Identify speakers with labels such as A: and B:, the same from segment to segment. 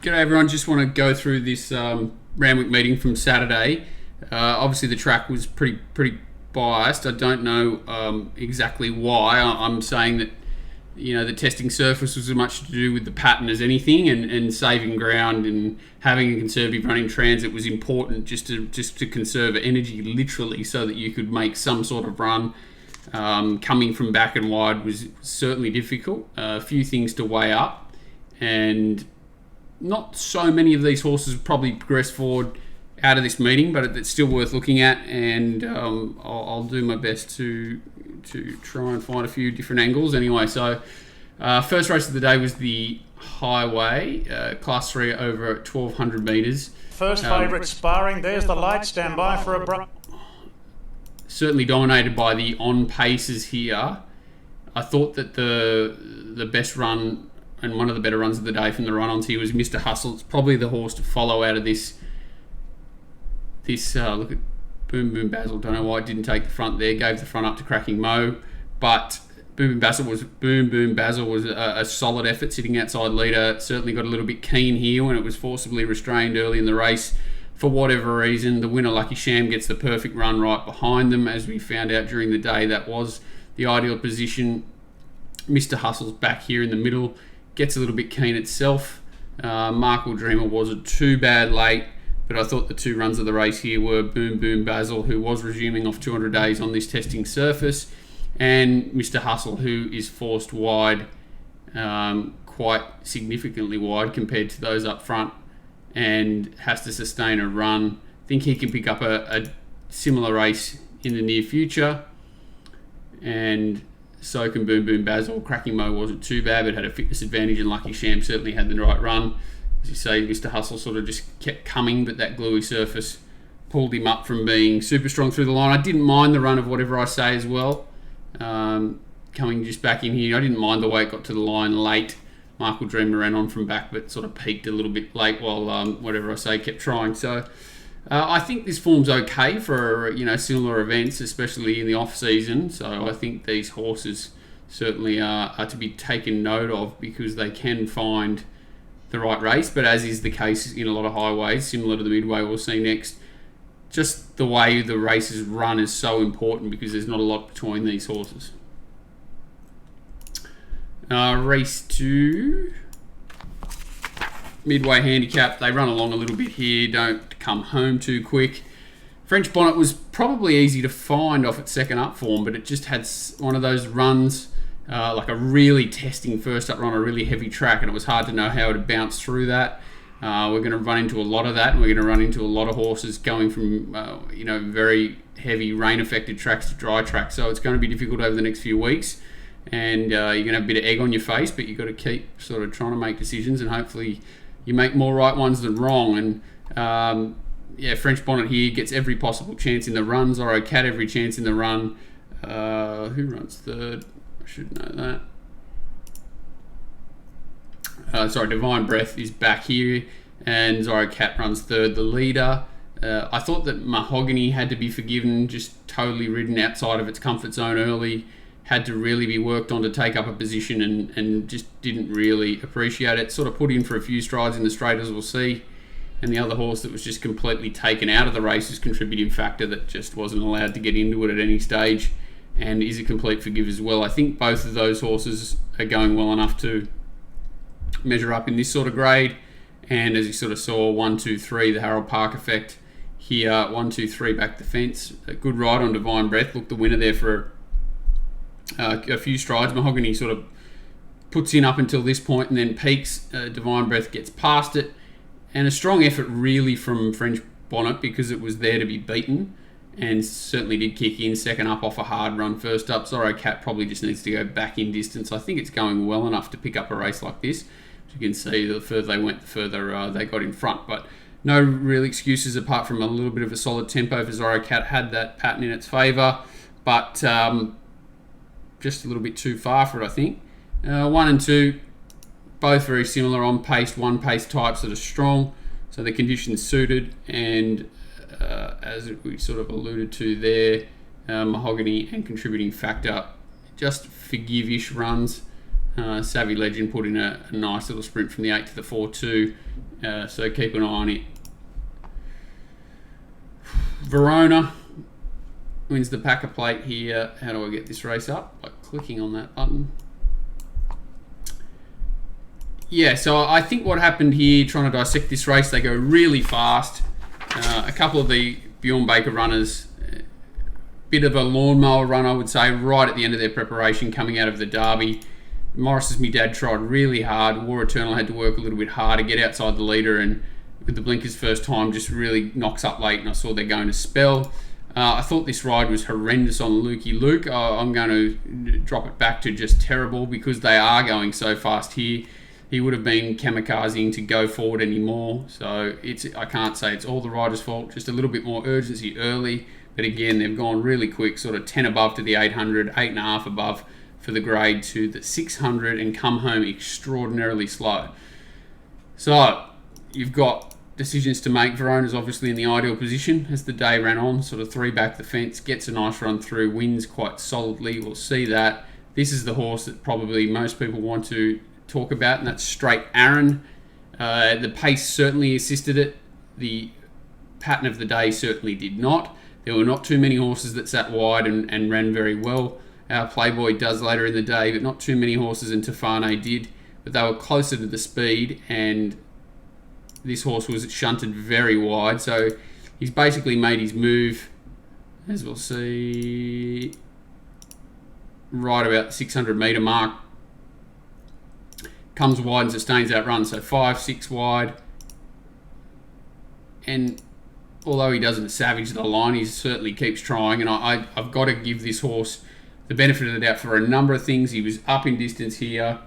A: G'day everyone, just want to go through this Randwick meeting from Saturday. Obviously the track was pretty biased. I don't know exactly why. I'm saying that the testing surface was as much to do with the pattern as anything, and saving ground and having a conservative running transit was important just to conserve energy literally, so that you could make some sort of run. Coming from back and wide was certainly difficult. A few things to weigh up, and not so many of these horses probably progressed forward out of this meeting, but it's still worth looking at, and I'll do my best to try and find a few different angles. Anyway, so first race of the day was the Highway, Class 3 over 1,200 metres.
B: First favourite sparring. There's the light. Stand by for a
A: certainly dominated by the on paces here. I thought that the best run and one of the better runs of the day from the run-ons here was Mr. Hustle. It's probably the horse to follow out of this. Look at Boom Boom Basil. Don't know why it didn't take the front there. Gave the front up to Cracking Mo, but Boom Boom Basil was a solid effort sitting outside leader. Certainly got a little bit keen here when it was forcibly restrained early in the race. For whatever reason, the winner Lucky Sham gets the perfect run right behind them. As we found out during the day, that was the ideal position. Mr. Hustle's back here in the middle. Gets a little bit keen itself. Markle Dreamer wasn't too bad late, but I thought the two runs of the race here were Boom Boom Basil, who was resuming off 200 days on this testing surface, and Mr. Hustle, who is forced wide, quite significantly wide compared to those up front, and has to sustain a run. I think he can pick up a similar race in the near future, and so can Boom Boom Basil. Cracking Mo wasn't too bad, but had a fitness advantage, and Lucky Sham certainly had the right run. As you say, Mr. Hustle sort of just kept coming, but that gluey surface pulled him up from being super strong through the line. I didn't mind the run of Whatever I Say as well. Coming just back in here, I didn't mind the way it got to the line late. Michael Dreamer ran on from back, but sort of peaked a little bit late while Whatever I Say kept trying. So I think this form's okay for similar events, especially in the off season. So I think these horses certainly are to be taken note of, because they can find the right race. But as is the case in a lot of highways, similar to the Midway we'll see next, just the way the races run is so important, because there's not a lot between these horses. Race 2. Midway handicap. They run along a little bit here, don't come home too quick. French Bonnet was probably easy to find off its second up form, but it just had one of those runs, like a really testing first up run, a really heavy track, and it was hard to know how to bounce through that. We're going to run into a lot of that, and we're going to run into a lot of horses going from very heavy rain affected tracks to dry tracks, so it's going to be difficult over the next few weeks, and you're going to have a bit of egg on your face, but you've got to keep sort of trying to make decisions, and hopefully you make more right ones than wrong. And French Bonnet here gets every possible chance in the run. Zorro Cat every chance in the run. Who runs third? I should know that. Divine Breath is back here, and Zorro Cat runs third, the leader. I thought that Mahogany had to be forgiven, just totally ridden outside of its comfort zone early. Had to really be worked on to take up a position, and just didn't really appreciate it. Sort of put in for a few strides in the straight, as we'll see. And the other horse that was just completely taken out of the race is contributing factor, that just wasn't allowed to get into it at any stage, and is a complete forgive as well. I think both of those horses are going well enough to measure up in this sort of grade. And as you sort of saw, 1, 2, 3, the Harold Park effect here. 1, 2, 3 back the fence. A good ride on Divine Breath. Looked the winner there for a few strides. Mahogany sort of puts in up until this point and then peaks. Divine Breath gets past it, and a strong effort really from French Bonnet, because it was there to be beaten, and certainly did kick in second up off a hard run first up. Zorro Cat probably just needs to go back in distance. I think it's going well enough to pick up a race like this. As you can see, the further they went, the further they got in front, but no real excuses apart from a little bit of a solid tempo for Zorro Cat. Had that pattern in its favour, but just a little bit too far for it, I think. 1 and 2, both very similar on pace, one pace types that are strong, so the conditions suited, and as we sort of alluded to there, Mahogany and contributing factor, just forgive-ish runs. Savvy Legend put in a nice little sprint from the 8 to the 4-2, so keep an eye on it. Verona wins the Packer Plate here. How do I get this race up? By clicking on that button. Yeah, so I think what happened here, trying to dissect this race, they go really fast. A couple of the Bjorn Baker runners, bit of a lawnmower run, I would say, right at the end of their preparation coming out of the Derby. Morris's me dad tried really hard. War Eternal had to work a little bit harder, get outside the leader, and with the blinkers first time, just really knocks up late, and I saw they're going to spell. I thought this ride was horrendous on Lukey Luke. I'm going to drop it back to just terrible because they are going so fast here. He would have been kamikazing to go forward anymore. So I can't say it's all the rider's fault, just a little bit more urgency early. But again, they've gone really quick, sort of 10 above to the 800, 8.5 above for the grade to the 600 and come home extraordinarily slow. So you've got decisions to make. Verona's obviously in the ideal position as the day ran on, sort of 3 back the fence, gets a nice run through, wins quite solidly. We'll see that. This is the horse that probably most people want to talk about, and that's Straight Aaron. The pace certainly assisted it. The pattern of the day certainly did not. There were not too many horses that sat wide and ran very well. Playboy does later in the day, but not too many horses, and Tofane did. But they were closer to the speed, and this horse was shunted very wide. So he's basically made his move, as we'll see, right about the 600 metre mark. Comes wide and sustains that run, so 5, 6 wide. And although he doesn't savage the line, he certainly keeps trying. And I've got to give this horse the benefit of the doubt for a number of things. He was up in distance here.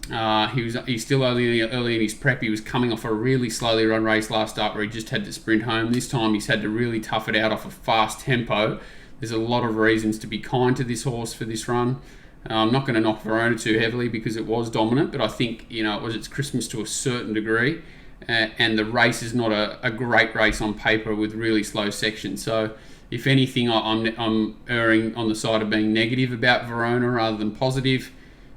A: He's still early in his prep. He was coming off a really slowly run race last start where he just had to sprint home. This time he's had to really tough it out off a fast tempo. There's a lot of reasons to be kind to this horse for this run. I'm not going to knock Verona too heavily because it was dominant, but I think it was its Christmas to a certain degree, and the race is not a great race on paper with really slow sections. So, if anything, I'm erring on the side of being negative about Verona rather than positive.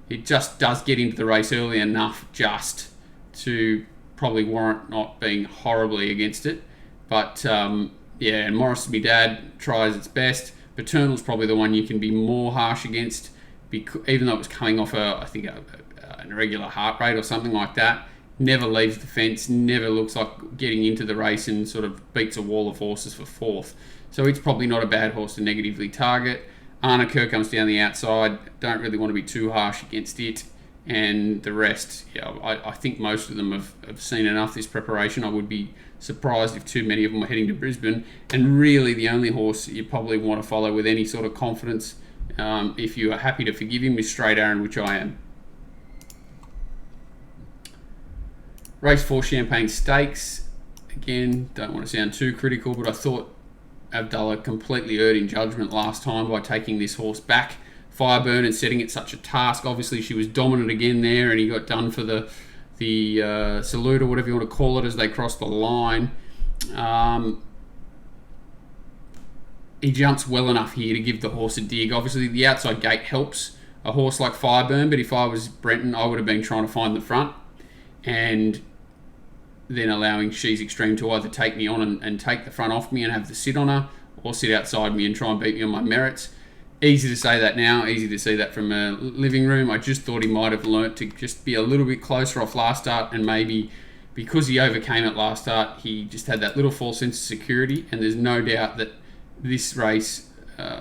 A: It just does get into the race early enough just to probably warrant not being horribly against it. But and Morris, me dad, tries its best. Paternal's probably the one you can be more harsh against. Even though it was coming off an irregular heart rate or something like that, never leaves the fence, never looks like getting into the race and sort of beats a wall of horses for 4th. So it's probably not a bad horse to negatively target. Arna Kerr comes down the outside, don't really want to be too harsh against it. And the rest, I think most of them have seen enough this preparation. I would be surprised if too many of them are heading to Brisbane. And really the only horse you probably want to follow with any sort of confidence, if you are happy to forgive him, is Straight Aaron, which I am. Race 4 Champagne Stakes. Again, don't want to sound too critical, but I thought Abdullah completely erred in judgment last time by taking this horse back. Fireburn and setting it such a task. Obviously, she was dominant again there, and he got done for the salute or whatever you want to call it as they crossed the line. He jumps well enough here to give the horse a dig. Obviously, the outside gate helps a horse like Fireburn, but if I was Brenton, I would have been trying to find the front and then allowing She's Extreme to either take me on and take the front off me and have the sit on her, or sit outside me and try and beat me on my merits. Easy to say that now, easy to see that from a living room. I just thought he might have learnt to just be a little bit closer off last start, and maybe because he overcame it last start, he just had that little false sense of security. And there's no doubt that this race,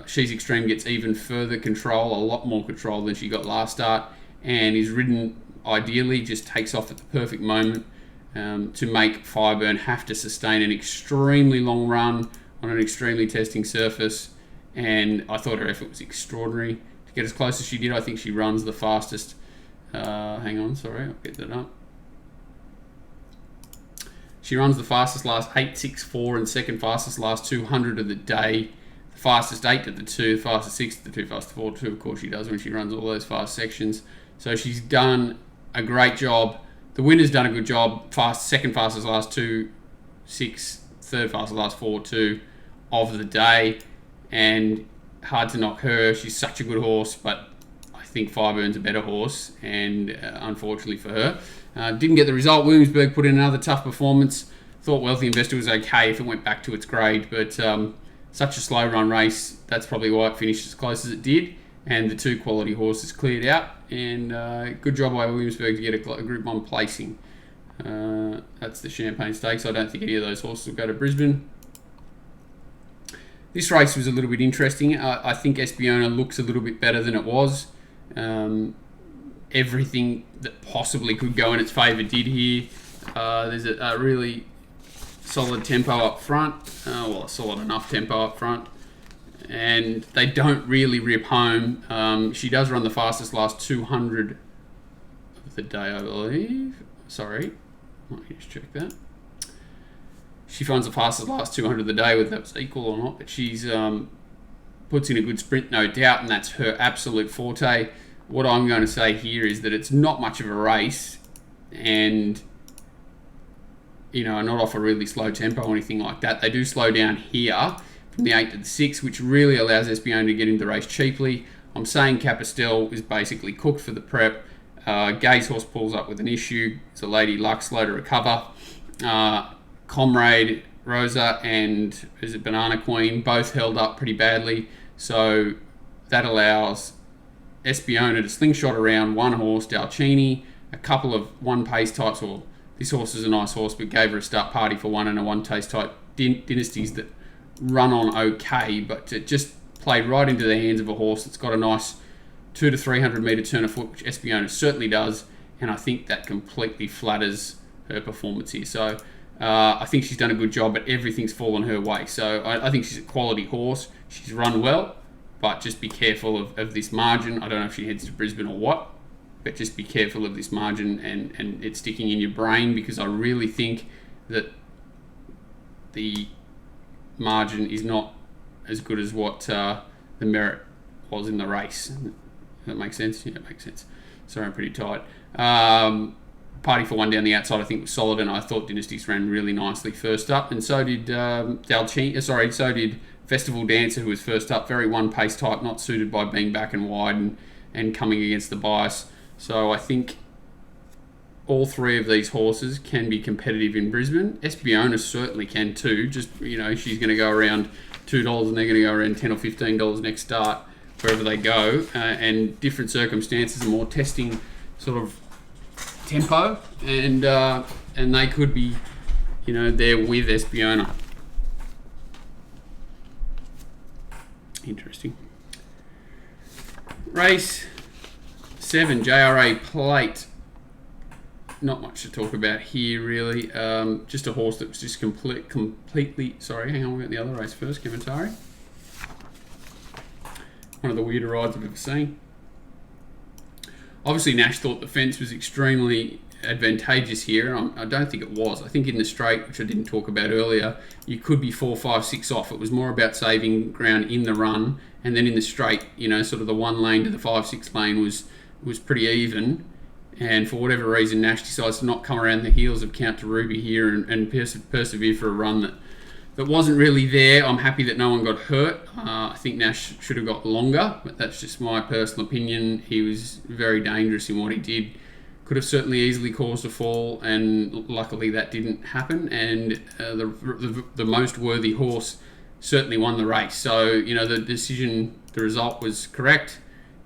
A: She's Extreme gets even further control, a lot more control than she got last start, and is ridden ideally, just takes off at the perfect moment to make Fireburn have to sustain an extremely long run on an extremely testing surface. And I thought her effort was extraordinary. To get as close as she did, I think she runs the fastest. Hang on, sorry, I'll get that up. She runs the fastest last 8.64 and second fastest last 200 of the day. The fastest 8 to the 2, the fastest 6 to the 2, fastest 4 to 2, of course she does when she runs all those fast sections. So she's done a great job. The winner's done a good job. Second fastest last 2.6, third fastest last 4.2 of the day. And hard to knock her. She's such a good horse, but I think Fireburn's a better horse, and unfortunately for her, didn't get the result. Williamsburg put in another tough performance. Thought Wealthy Investor was okay if it went back to its grade, but such a slow run race, that's probably why it finished as close as it did, and the 2 quality horses cleared out, and good job by Williamsburg to get a Group 1 placing. That's the Champagne Stakes. I don't think any of those horses will go to Brisbane. This race was a little bit interesting. I think Espiona looks a little bit better than it was. Everything that possibly could go in its favour did here. There's a really solid tempo up front. A solid enough tempo up front. And they don't really rip home. She does run the fastest last 200 of the day, I believe. Sorry. Let me just check that. She finds the fastest last 200 of the day, whether that's equal or not, but she's puts in a good sprint, no doubt, and that's her absolute forte. What I'm going to say here is that it's not much of a race, and not off a really slow tempo or anything like that. They do slow down here from the 8 to the 6, which really allows Espiona to get into the race cheaply. I'm saying Capistel is basically cooked for the prep. Gay's horse pulls up with an issue. It's a Lady Luck, slow to recover. Comrade, Rosa, and Banana Queen both held up pretty badly. So that allows Espiona to slingshot around one horse, Dalcini, a couple of one-pace types. Well, this horse is a nice horse, but gave her a start party for one and a one-taste type dynasties that run on okay, but it just played right into the hands of a horse that's got a nice 200 to 300 metre turn of foot, which Espiona certainly does, and I think that completely flatters her performance here. So I think she's done a good job, but everything's fallen her way. So I think she's a quality horse. She's run well, but just be careful of this margin. I don't know if she heads to Brisbane or what, but just be careful of this margin and it sticking in your brain, because I really think that the margin is not as good as what the merit was in the race. Does that make sense? Yeah, it makes sense. Sorry, I'm pretty tight. Party for one down the outside, I think, was solid, and I thought Dynasties ran really nicely first up, and so did so did Festival Dancer, who was first up. Very one-pace type, not suited by being back and wide and coming against the bias. So I think all 3 of these horses can be competitive in Brisbane. Espiona certainly can too. Just, she's going to go around $2 and they're going to go around $10 or $15 next start, wherever they go, and different circumstances and more testing sort of tempo, and they could be, there with Espiona. Interesting. Race 7, JRA Plate. Not much to talk about here, really. Just a horse that was just completely... Sorry, hang on, we'll get the other race first, Kementari. One of the weirder rides I've ever seen. Obviously, Nash thought the fence was extremely advantageous here. I don't think it was. I think in the straight, which I didn't talk about earlier, you could be 4, 5, 6 off. It was more about saving ground in the run, and then in the straight, sort of the 1 lane to the 5, 6 lane was pretty even. And for whatever reason, Nash decides to not come around the heels of Count to Ruby here and persevere for a run that wasn't really there. I'm happy that no one got hurt. I think Nash should have got longer, but that's just my personal opinion. He was very dangerous in what he did. Could have certainly easily caused a fall, and luckily that didn't happen. And the most worthy horse certainly won the race. So, the result was correct,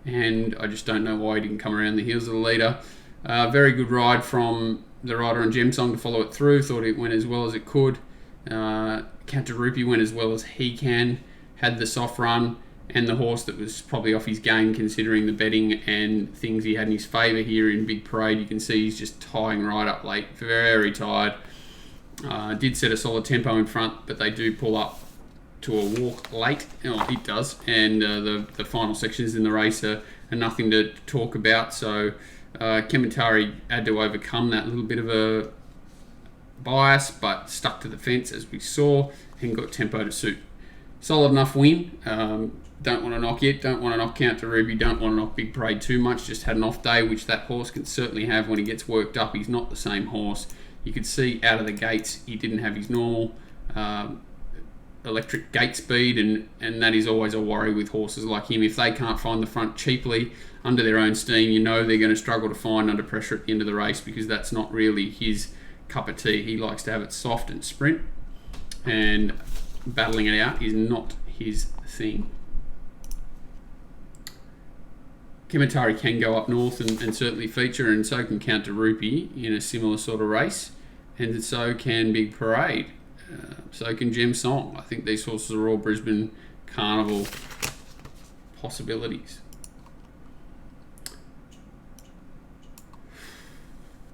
A: and I just don't know why he didn't come around the heels of the leader. Very good ride from the rider on Gemsong to follow it through. Thought it went as well as it could. Cantarupi went as well as he can, had the soft run, and the horse that was probably off his game considering the betting and things he had in his favour here in Big Parade. You can see he's just tying right up late, very tired. Did set a solid tempo in front, but they do pull up to a walk late. Oh, it does, and the final sections in the race are nothing to talk about. So Kementari had to overcome that little bit of a bias, but stuck to the fence as we saw and got tempo to suit. Solid enough win. Don't want to knock it, don't want to knock Count to Ruby, don't want to knock Big Parade too much. Just had an off day, which that horse can certainly have when he gets worked up. He's not the same horse. You could see out of the gates he didn't have his normal electric gate speed, and that is always a worry with horses like him. If they can't find the front cheaply under their own steam, you know they're going to struggle to find under pressure at the end of the race, because that's not really his cup of tea. He likes to have it soft and sprint, and battling it out is not his thing. Kemetari can go up north and certainly feature, and so can Count de Rupee in a similar sort of race, and so can Big Parade, so can Gem Song. I think these horses are all Brisbane Carnival possibilities.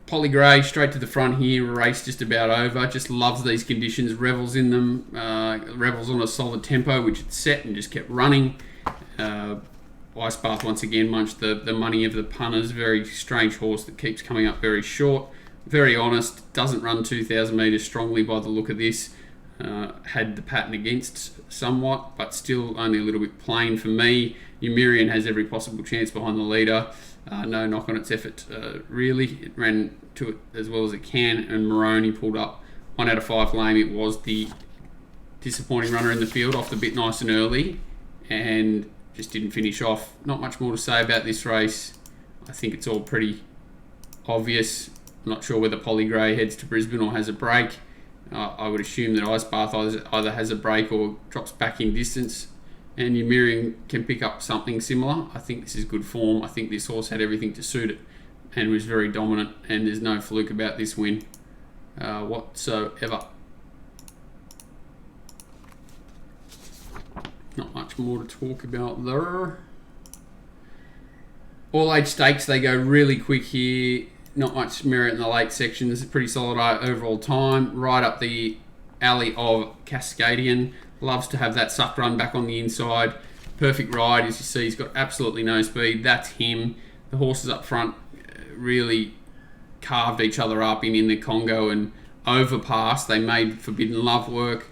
A: Polly Gray straight to the front here, race just about over, just loves these conditions, revels in them, revels on a solid tempo which it's set and just kept running. Ice Bath once again munched the money of the punters. Very strange horse that keeps coming up very short, very honest, doesn't run 2,000 metres strongly by the look of this. Had the pattern against somewhat, but still only a little bit plain for me. Umirian has every possible chance behind the leader. No knock on its effort, really. It ran to it as well as it can, and Moroni pulled up 1 out of 5 lame. It was the disappointing runner in the field, off the bit nice and early, and just didn't finish off. Not much more to say about this race. I think it's all pretty obvious. I'm not sure whether Polly Gray heads to Brisbane or has a break. I would assume that Ice Bath either has a break or drops back in distance, and Umirian can pick up something similar. I think this is good form. I think this horse had everything to suit it and was very dominant, and there's no fluke about this win whatsoever. Not much more to talk about there. All age stakes, they go really quick here. Not much merit in the late section. This is a pretty solid overall time. Right up the alley of Cascadian. Loves to have that suck run back on the inside. Perfect ride, as you see. He's got absolutely no speed. That's him. The horses up front really carved each other up in the Congo and Overpass. They made Forbidden Love work,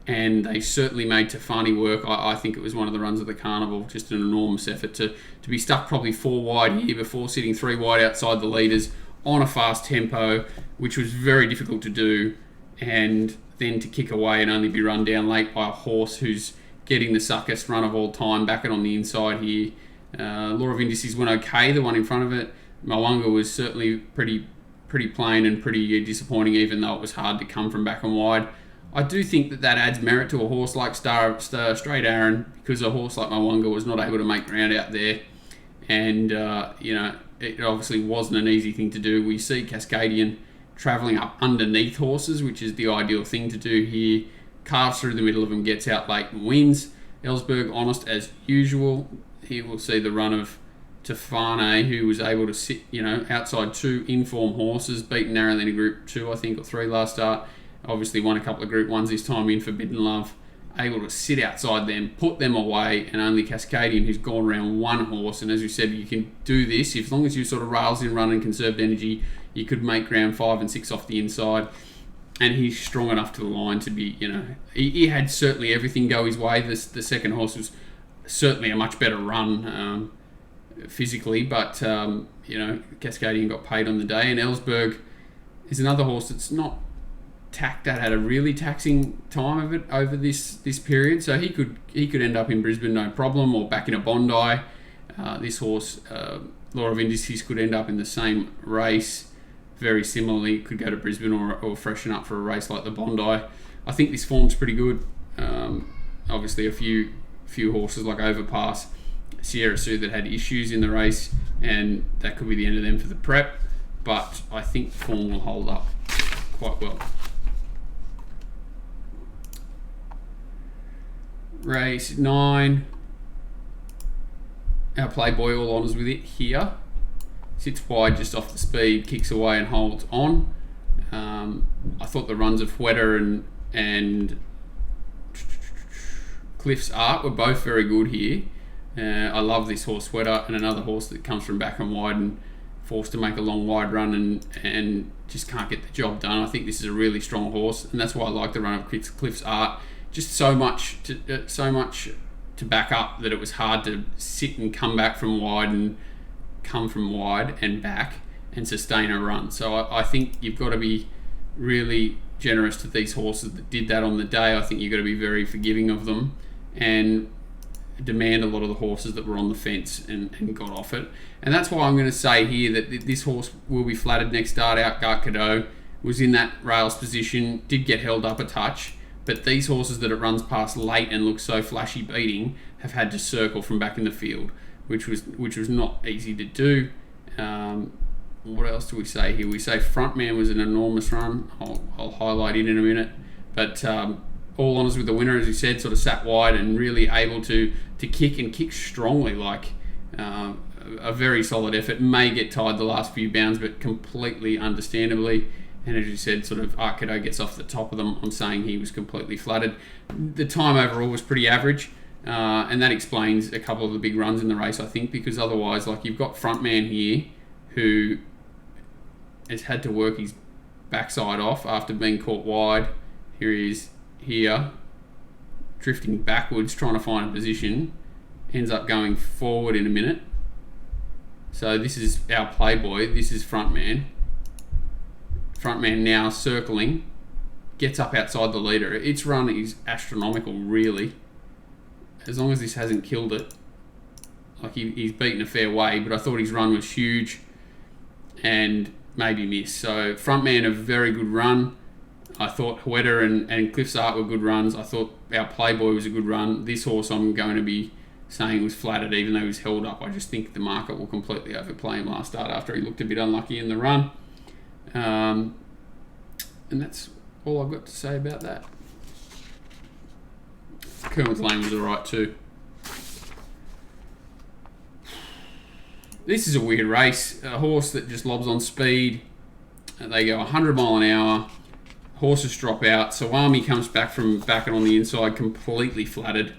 A: and they certainly made Tafani work. I think it was one of the runs of the Carnival. Just an enormous effort to be stuck probably 4 wide here before sitting 3 wide outside the leaders on a fast tempo, which was very difficult to do, and then to kick away and only be run down late by a horse who's getting the suckest run of all time, back it on the inside here. Law of Indices went okay, the one in front of it. Mwanga was certainly pretty plain and pretty disappointing, even though it was hard to come from back and wide. I do think that adds merit to a horse like Straight Aaron, because a horse like Mwanga was not able to make ground out there, and it obviously wasn't an easy thing to do. We see Cascadian travelling up underneath horses, which is the ideal thing to do here. Carves through the middle of them, gets out late and wins. Ellsberg honest as usual. Here we'll see the run of Tafane, who was able to sit outside 2 inform horses, beaten narrowly in a Group 2 I think, or 3 last start. Obviously won a couple of Group 1s this time in Forbidden Love. Able to sit outside them, put them away, and only Cascadian, who's gone around 1 horse. And as we said, you can do this as long as you sort of rails in run and conserved energy. You could make ground 5 and 6 off the inside, and he's strong enough to the line to be, he had certainly everything go his way. The second horse was certainly a much better run physically, but Cascadian got paid on the day, and Ellsberg is another horse that's not had a really taxing time of it over this period, so he could end up in Brisbane no problem, or back in a Bondi. This horse, Law of Indices, could end up in the same race. Very similarly, could go to Brisbane or freshen up for a race like the Bondi. I think this form's pretty good. Obviously, a few horses like Overpass, Sierra Sue, that had issues in the race, and that could be the end of them for the prep. But I think form will hold up quite well. Race 9. Our Playboy all honours with it here. Sits wide just off the speed, kicks away and holds on. I thought the runs of Hueta and Cliff's Art were both very good here. I love this horse, Hueta, and another horse that comes from back and wide and forced to make a long wide run and just can't get the job done. I think this is a really strong horse, and that's why I like the run of Cliff's Art. Just so much to back up that it was hard to sit and come from wide and back and sustain a run. So I think you've got to be really generous to these horses that did that on the day. I think you've got to be very forgiving of them and demand a lot of the horses that were on the fence and got off it. And that's why I'm going to say here that this horse will be flattered next start out. Gart Cadeau was in that rails position, did get held up a touch, but these horses that it runs past late and look so flashy beating have had to circle from back in the field, which was not easy to do. What else do we say here? We say Frontman was an enormous run. I'll highlight it in a minute. But All Honours with the winner, as we said, sort of sat wide and really able to kick strongly, like a very solid effort. May get tired the last few bounds, but completely understandably. And as you said, sort of Gart Cadeau gets off the top of them. I'm saying he was completely flattered. The time overall was pretty average. And that explains a couple of the big runs in the race, I think, because otherwise, like, you've got Frontman here who has had to work his backside off after being caught wide. Here he is here, drifting backwards, trying to find a position, ends up going forward in a minute. So this is our Playboy, this is Frontman. Frontman now circling, gets up outside the leader. Its run is astronomical, really. As long as this hasn't killed it. Like, he's beaten a fair way, but I thought his run was huge and maybe missed. So Frontman, a very good run. I thought Hueta and Cliff's Art were good runs. I thought our Playboy was a good run. This horse I'm going to be saying was flattered, even though he was held up. I just think the market will completely overplay him last start after he looked a bit unlucky in the run. And that's all I've got to say about that. Kerwin's Lane was alright too. This is a weird race. A horse that just lobs on speed. They go 100 mile an hour. Horses drop out. Sawami comes back from backing on the inside, completely flattered.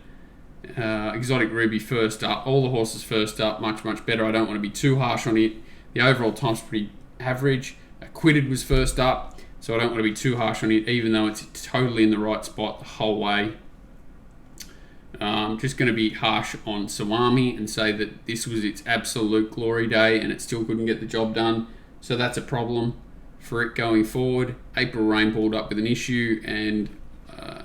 A: Exotic Ruby first up. All the horses first up, much better. I don't want to be too harsh on it. The overall time's pretty average. Acquitted was first up, so I don't want to be too harsh on it, even though it's totally in the right spot the whole way. Just going to be harsh on Sawami and say that this was its absolute glory day and it still couldn't get the job done. So that's a problem for it going forward. April Rain pulled up with an issue, and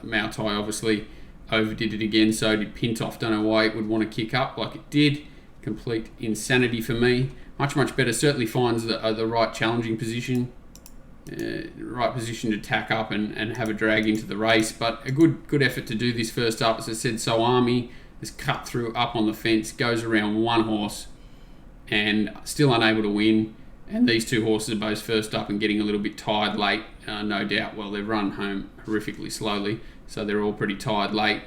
A: Mautai obviously overdid it again. So did Pintoff. Don't know why it would want to kick up like it did. Complete insanity for me. Much better. Certainly finds the right challenging position. Right position to tack up and have a drag into the race, but a good effort to do this first up. As I said, Sawami has cut through up on the fence, goes around one horse and still unable to win. And these two horses are both first up and getting a little bit tired late, no doubt. Well, they've run home horrifically slowly, so they're all pretty tired late,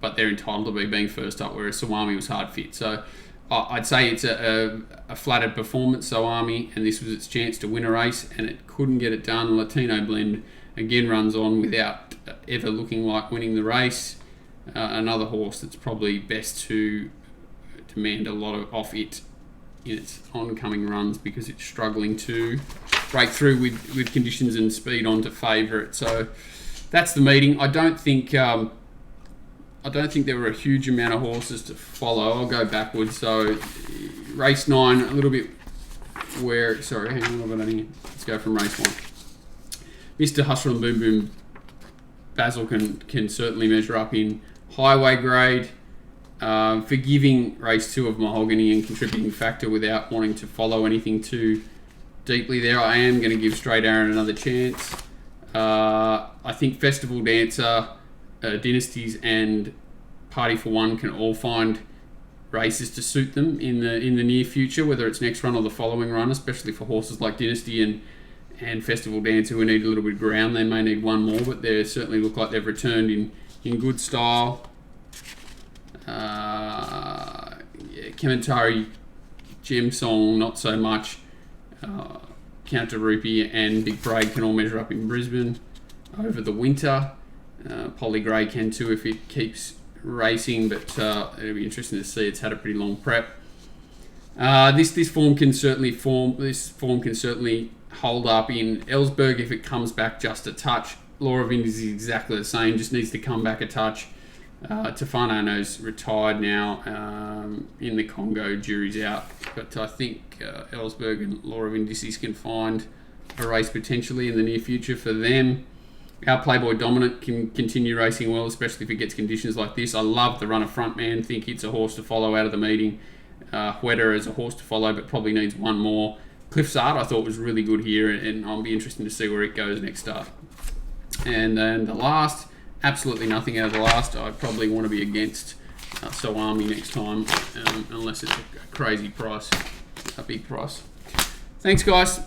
A: but they're entitled to be being first up, whereas Sawami was hard fit. So I'd say it's a flattered performance, Sawami, and this was its chance to win a race, and it couldn't get it done. Latino Blend again runs on without ever looking like winning the race. Another horse that's probably best to demand a lot off it in its oncoming runs, because it's struggling to break through with conditions and speed on to favour it. So that's the meeting. I don't think there were a huge amount of horses to follow. I'll go backwards. So race 9, a little bit sorry, hang on, I've got any. Let's go from race 1. Mr. Hustle and Boom Boom Basil can certainly measure up in highway grade. Forgiving race 2 of Mahogany and Contributing Factor without wanting to follow anything too deeply there. I am going to give Straight Aaron another chance. I think Festival Dancer, Dynasties and Party for One can all find races to suit them in the near future, whether it's next run or the following run, especially for horses like Dynasty and Festival Dancer who need a little bit of ground. They may need one more, but they certainly look like they've returned in good style. Kementari Gem Song, not so much. Counter Rupee and Big Braid can all measure up in Brisbane over the winter. Polly Grey can too if it keeps racing, but it'll be interesting to see. It's had a pretty long prep. This form can certainly hold up in Ellsberg if it comes back just a touch. Laura Vind is exactly the same, just needs to come back a touch. Tefano's retired now in the Congo, jury's out, but I think Ellsberg and Laura Vindicis can find a race potentially in the near future for them. Our Playboy Dominant can continue racing well, especially if it gets conditions like this. I love the runner front man. Think it's a horse to follow out of the meeting. Hueta is a horse to follow, but probably needs one more. Cliff's Art I thought was really good here, and I'll be interested to see where it goes next start. And then the last, absolutely nothing out of the last. I probably want to be against Soami next time, unless it's a crazy price, a big price. Thanks, guys.